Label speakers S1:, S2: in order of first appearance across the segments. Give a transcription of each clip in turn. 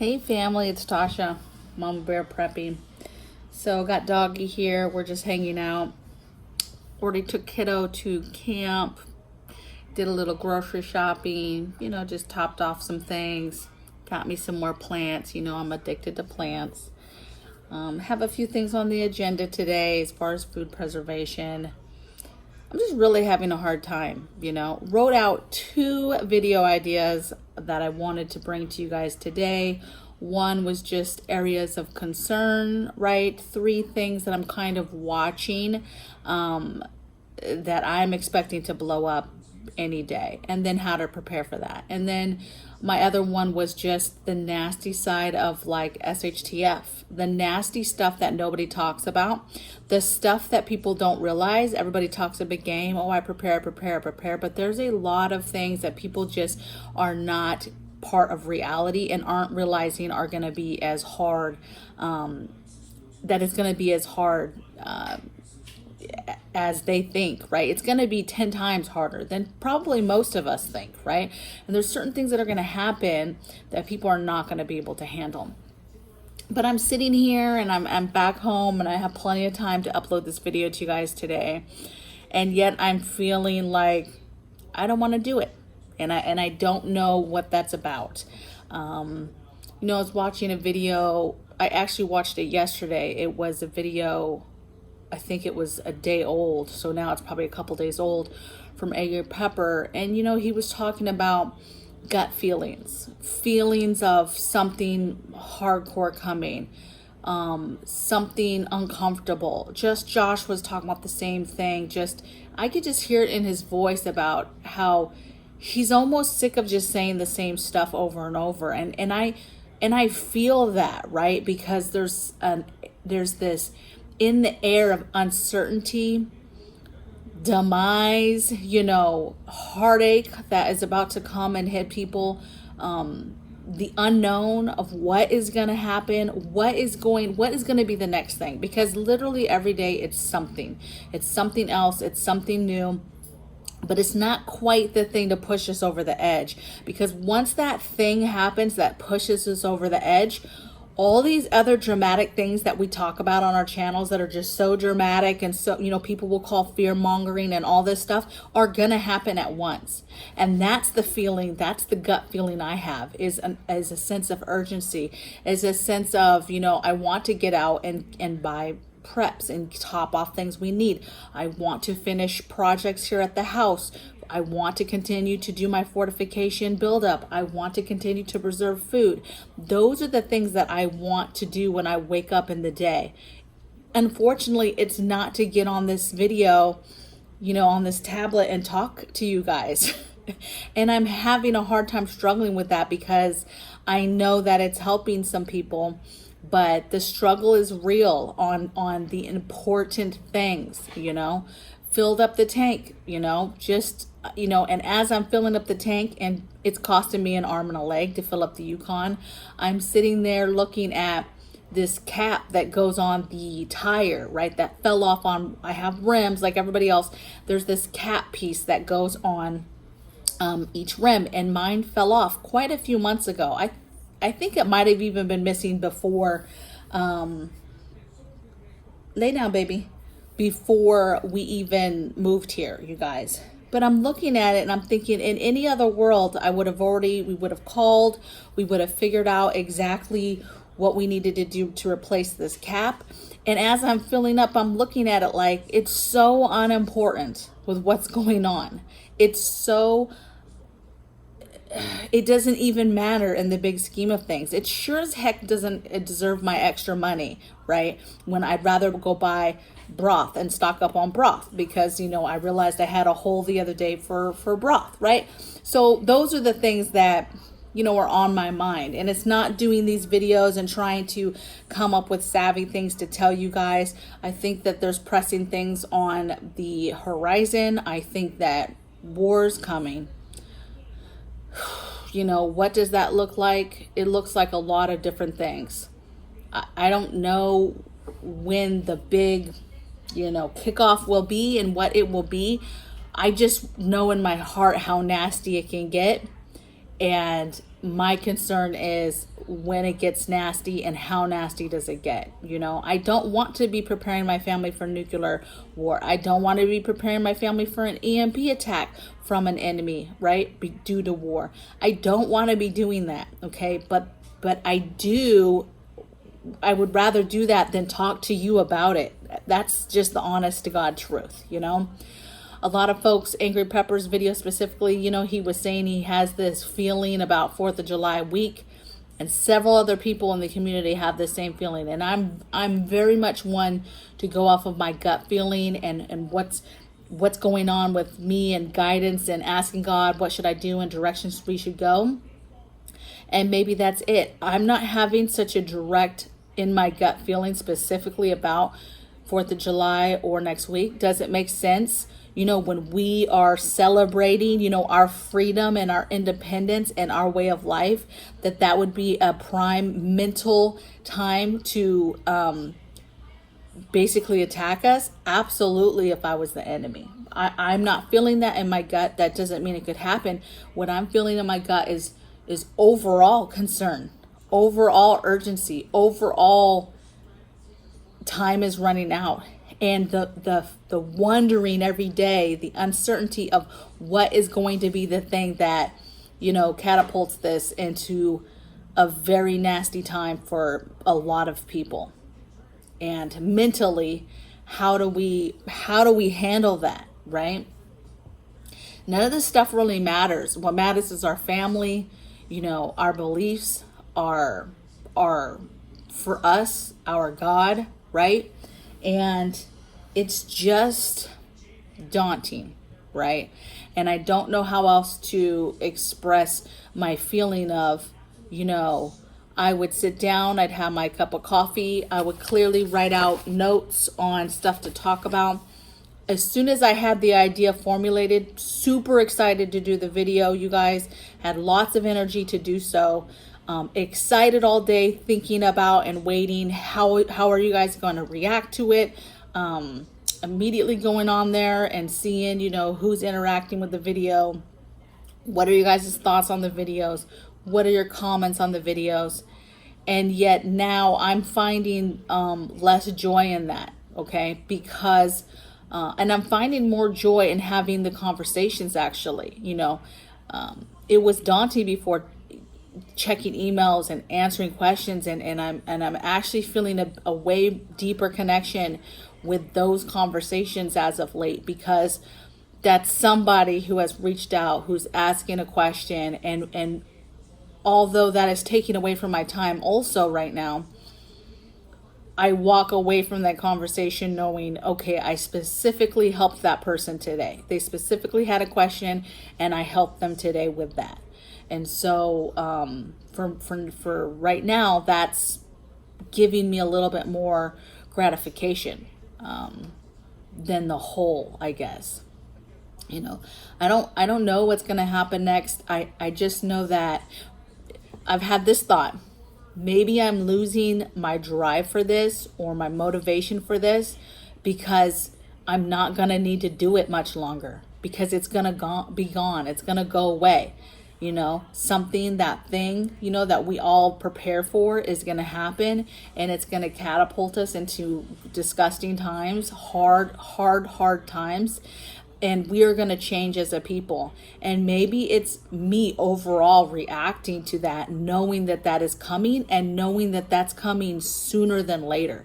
S1: Hey family, it's Tasha, Mama Bear Prepping. So got doggy here, we're just hanging out. Already took kiddo to camp, did a little grocery shopping, just topped off some things. Got me some more plants, I'm addicted to plants. Have a few things on the agenda today as far as food preservation. I'm just really having a hard time, Wrote out 2 video ideas that I wanted to bring to you guys today. One was just areas of concern, right? 3 things that I'm kind of watching that I'm expecting to blow up any day, and then how to prepare for that. And then my other one was just the nasty side of like SHTF, the nasty stuff that nobody talks about, the stuff that people don't realize. Everybody talks a big game. Oh, I prepare, but there's a lot of things that people just are not part of reality and aren't realizing are going to be as hard, that it's going to be as hard as they think, right? It's going to be 10 times harder than probably most of us think, right? And there's certain things that are going to happen that people are not going to be able to handle. But I'm sitting here and I'm back home and I have plenty of time to upload this video to you guys today. And yet I'm feeling like I don't want to do it. And I don't know what that's about. I was watching a video. I actually watched it yesterday. It was a video, I think it was a day old, so now it's probably a couple days old, from A. Pepper. And he was talking about gut feelings of something hardcore coming, something uncomfortable. Just Josh was talking about the same thing. I could just hear it in his voice about how he's almost sick of just saying the same stuff over and over. And I feel that, right? Because there's this in the air of uncertainty, demise, heartache that is about to come and hit people, the unknown of what is going to happen, what is going to be the next thing, because literally every day it's something else, it's something new. But it's not quite the thing to push us over the edge, because once that thing happens that pushes us over the edge, all these other dramatic things that we talk about on our channels that are just so dramatic and so, people will call fear mongering and all this stuff, are going to happen at once. And that's the feeling, that's the gut feeling I have, is a sense of urgency, is a sense of, I want to get out and buy preps and top off things we need. I want to finish projects here at the house. I want to continue to do my fortification buildup. I want to continue to preserve food. Those are the things that I want to do when I wake up in the day. Unfortunately, it's not to get on this video, on this tablet and talk to you guys. And I'm having a hard time struggling with that, because I know that it's helping some people, but the struggle is real on the important things, filled up the tank, and as I'm filling up the tank, and it's costing me an arm and a leg to fill up the Yukon, I'm sitting there looking at this cap that goes on the tire, right? That fell off on, I have rims like everybody else. There's this cap piece that goes on each rim, and mine fell off quite a few months ago. I think it might have even been missing before, lay down, baby, before we even moved here, you guys. But I'm looking at it and I'm thinking, in any other world, we would have called, we would have figured out exactly what we needed to do to replace this cap. And as I'm filling up, I'm looking at it like it's so unimportant with what's going on. It doesn't even matter in the big scheme of things. It sure as heck doesn't deserve my extra money, right? When I'd rather go buy broth and stock up on broth, because, I realized I had a hole the other day for broth, right? So those are the things that, are on my mind. And it's not doing these videos and trying to come up with savvy things to tell you guys. I think that there's pressing things on the horizon. I think that war's coming. What does that look like? It looks like a lot of different things. I don't know when the big, kickoff will be and what it will be. I just know in my heart how nasty it can get. And my concern is when it gets nasty, and how nasty does it get? You know, I don't want to be preparing my family for nuclear war. I don't want to be preparing my family for an EMP attack from an enemy, right? Due to war. I don't want to be doing that, okay? But I would rather do that than talk to you about it. That's just the honest to God truth, you know? A lot of folks, Angry Pepper's video specifically, you know, he was saying he has this feeling about 4th of July week, and several other people in the community have the same feeling. And I'm very much one to go off of my gut feeling and what's going on with me, and guidance, and asking God, what should I do, and directions we should go. And maybe that's it. I'm not having such a direct in my gut feeling specifically about 4th of July or next week. Does it make sense? You know, when we are celebrating, you know, our freedom and our independence and our way of life, that would be a prime mental time to basically attack us? Absolutely, if I was the enemy. I'm not feeling that in my gut. That doesn't mean it could happen. What I'm feeling in my gut is overall concern, overall urgency, overall time is running out. And the wondering every day, the uncertainty of what is going to be the thing that, you know, catapults this into a very nasty time for a lot of people. And mentally, how do we handle that, right? None of this stuff really matters. What matters is our family, you know, our beliefs, our for us, our God, right? And it's just daunting, right? And I don't know how else to express my feeling of, you know, I would sit down, I'd have my cup of coffee, I would clearly write out notes on stuff to talk about. As soon as I had the idea formulated, super excited to do the video, you guys, had lots of energy to do so. Excited all day, thinking about and waiting, how are you guys going to react to it? Immediately going on there and seeing, you know, who's interacting with the video. What are you guys' thoughts on the videos? What are your comments on the videos? And yet now I'm finding less joy in that, okay? Because, and I'm finding more joy in having the conversations actually, you know. It was daunting before, checking emails and answering questions, and I'm actually feeling a way deeper connection with those conversations as of late, because that's somebody who has reached out, who's asking a question, and although that is taking away from my time also right now, I walk away from that conversation knowing, okay, I specifically helped that person today. They specifically had a question and I helped them today with that. And so for right now, that's giving me a little bit more gratification than the whole, I guess. You know, I don't know what's going to happen next. I just know that I've had this thought. Maybe I'm losing my drive for this or my motivation for this because I'm not going to need to do it much longer, because it's going to be gone. It's going to go away. You know, that thing, you know, that we all prepare for is going to happen, and it's going to catapult us into disgusting times, hard times. And we are going to change as a people. And maybe it's me overall reacting to that, knowing that that is coming, and knowing that that's coming sooner than later,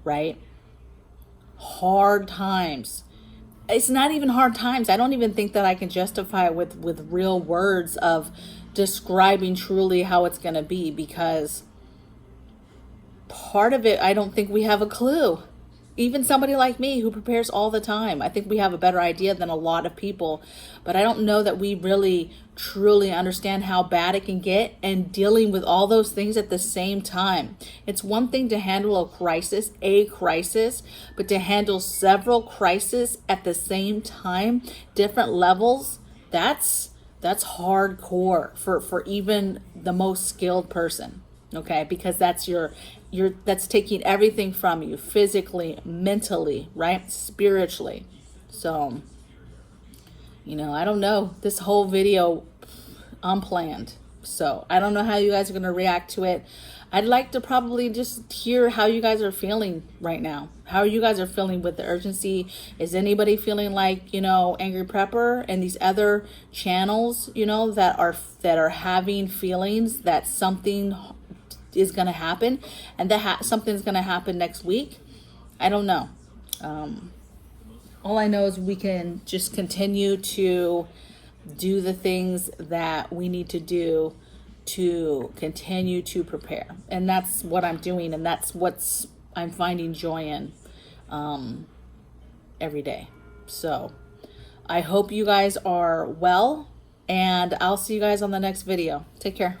S1: right? Hard times. It's not even hard times. I don't even think that I can justify it with real words of describing truly how it's going to be, because part of it, I don't think we have a clue. Even somebody like me who prepares all the time, I think we have a better idea than a lot of people, but I don't know that we really truly understand how bad it can get, and dealing with all those things at the same time. It's one thing to handle a crisis, but to handle several crises at the same time, different levels, that's hardcore for even the most skilled person. Okay, because that's that's taking everything from you, physically, mentally, right? Spiritually. So, you know, I don't know. This whole video, unplanned. So I don't know how you guys are going to react to it. I'd like to probably just hear how you guys are feeling right now. How you guys are feeling with the urgency. Is anybody feeling like, you know, Angry Prepper and these other channels, you know, that are having feelings that something is going to happen, and that something's going to happen next week? I don't know. All I know is we can just continue to do the things that we need to do to continue to prepare. And that's what I'm doing, and that's what's I'm finding joy in every day. So I hope you guys are well, and I'll see you guys on the next video. Take care.